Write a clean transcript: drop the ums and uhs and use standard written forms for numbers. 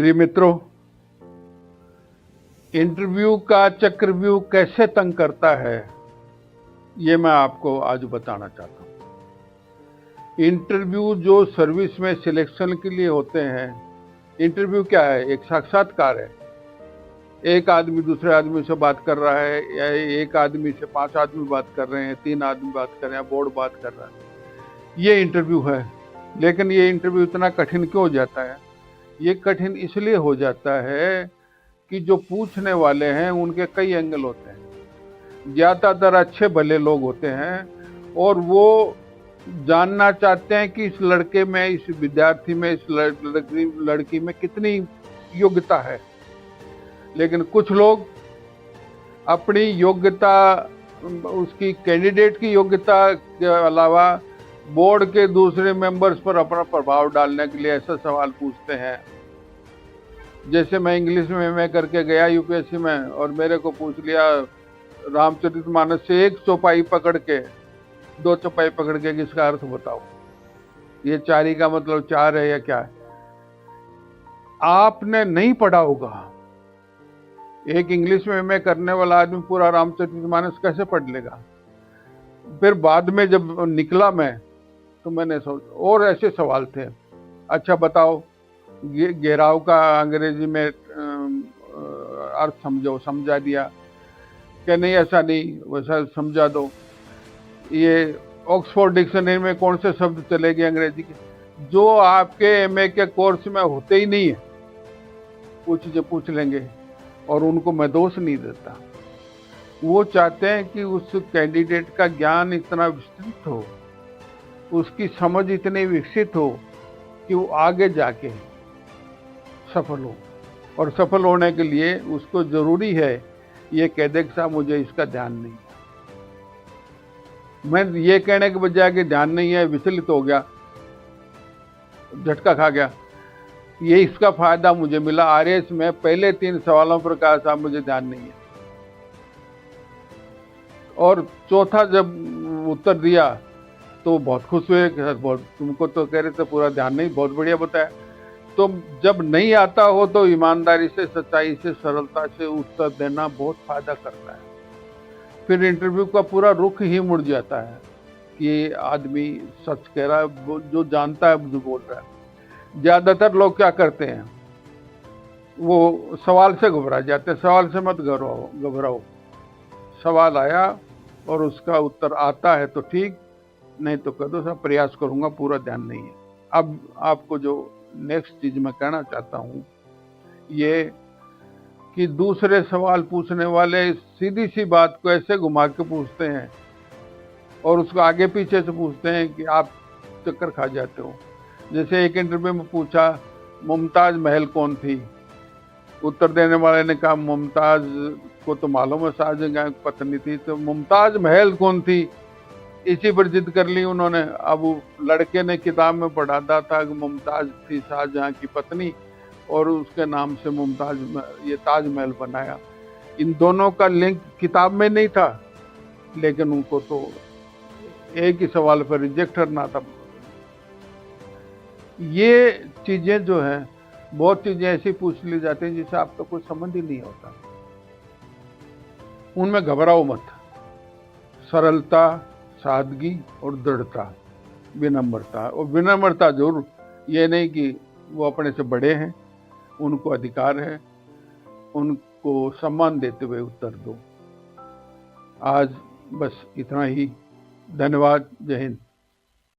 प्रिय मित्रों, इंटरव्यू का चक्रव्यूह कैसे तंग करता है, ये मैं आपको आज बताना चाहता हूँ। इंटरव्यू जो सर्विस में सिलेक्शन के लिए होते हैं, इंटरव्यू क्या है? एक साक्षात्कार है। एक आदमी दूसरे आदमी से बात कर रहा है, या एक आदमी से 5 आदमी बात कर रहे हैं, 3 आदमी बात कर रहे हैं, बोर्ड बात कर रहा है। ये इंटरव्यू है। लेकिन ये इंटरव्यू इतना कठिन क्यों हो जाता है? ये कठिन इसलिए हो जाता है कि जो पूछने वाले हैं उनके कई एंगल होते हैं। ज़्यादातर अच्छे भले लोग होते हैं और वो जानना चाहते हैं कि इस लड़के में, इस विद्यार्थी में, इस लड़की में कितनी योग्यता है। लेकिन कुछ लोग अपनी योग्यता, उसकी कैंडिडेट की योग्यता के अलावा बोर्ड के दूसरे मेंबर्स पर अपना प्रभाव डालने के लिए ऐसा सवाल पूछते हैं। जैसे मैं इंग्लिश में एमए करके गया यूपीएससी में, और मेरे को पूछ लिया रामचरितमानस से 1 चौपाई पकड़ के, 2 चौपाई पकड़ के किसका अर्थ बताओ। ये चारी का मतलब 4 है या क्या है? आपने नहीं पढ़ा होगा। एक इंग्लिश में एमए करने वाला आदमी पूरा रामचरितमानस कैसे पढ़ लेगा? फिर बाद में जब निकला मैं, तो मैंने सोचा, और ऐसे सवाल थे। अच्छा बताओ, घेराव का अंग्रेजी में अर्थ समझा दिया कि नहीं, ऐसा नहीं, वैसा समझा दो। ये ऑक्सफोर्ड डिक्शनरी में कौन से शब्द चलेंगे अंग्रेजी के, जो आपके एमए के कोर्स में होते ही नहीं है, वो चीजें पूछ लेंगे। और उनको मैं दोष नहीं देता। वो चाहते हैं कि उस कैंडिडेट का ज्ञान इतना विस्तृत हो, उसकी समझ इतनी विकसित हो कि वो आगे जाके सफल हो। और सफल होने के लिए उसको जरूरी है ये कह दे कि साहब मुझे इसका ध्यान नहीं है। मैं ये कहने के बजाय कि ध्यान नहीं है, विचलित हो गया, झटका खा गया, ये इसका फायदा मुझे मिला। आरएस में पहले 3 सवालों पर कहा साहब मुझे ध्यान नहीं है, और चौथा जब उत्तर दिया तो बहुत खुश हुए कि सर बहुत, तुमको तो कह रहे थे पूरा ध्यान नहीं, बहुत बढ़िया बताया। तो जब नहीं आता हो तो ईमानदारी से, सच्चाई से, सरलता से उत्तर देना बहुत फायदा करता है। फिर इंटरव्यू का पूरा रुख ही मुड़ जाता है कि ये आदमी सच कह रहा है, जो जानता है जो बोल रहा है। ज्यादातर लोग क्या करते हैं, वो सवाल से घबरा जाते हैं। सवाल से मत घबराओ। सवाल आया और उसका उत्तर आता है तो ठीक, नहीं तो कह दो सब प्रयास करूंगा, पूरा ध्यान नहीं है। अब आपको जो नेक्स्ट चीज मैं कहना चाहता हूं, ये कि दूसरे सवाल पूछने वाले सीधी सी बात को ऐसे घुमा के पूछते हैं और उसको आगे पीछे से पूछते हैं कि आप चक्कर खा जाते हो। जैसे एक इंटरव्यू में पूछा, मुमताज महल कौन थी? उत्तर देने वाले ने कहा मुमताज को तो मालूम है, शाहजहां की पत्नी थी। तो मुमताज महल कौन थी, इसी पर जिद कर ली उन्होंने। अब लड़के ने किताब में पढ़ा था कि मुमताज थी शाहजहां की पत्नी, और उसके नाम से मुमताज ये ताजमहल बनाया। इन दोनों का लिंक किताब में नहीं था, लेकिन उनको तो एक ही सवाल पर रिजेक्ट करना था। ये चीजें जो है, बहुत चीजें ऐसी पूछ ली जाती हैं जिसे आपका कोई संबंध ही नहीं होता। उनमें घबराओ मत। सरलता, सादगी और दृढ़ता, विनम्रता। और विनम्रता जरूर, ये नहीं कि वो अपने से बड़े हैं, उनको अधिकार है, उनको सम्मान देते हुए उत्तर दो। आज बस इतना ही। धन्यवाद। जय हिंद।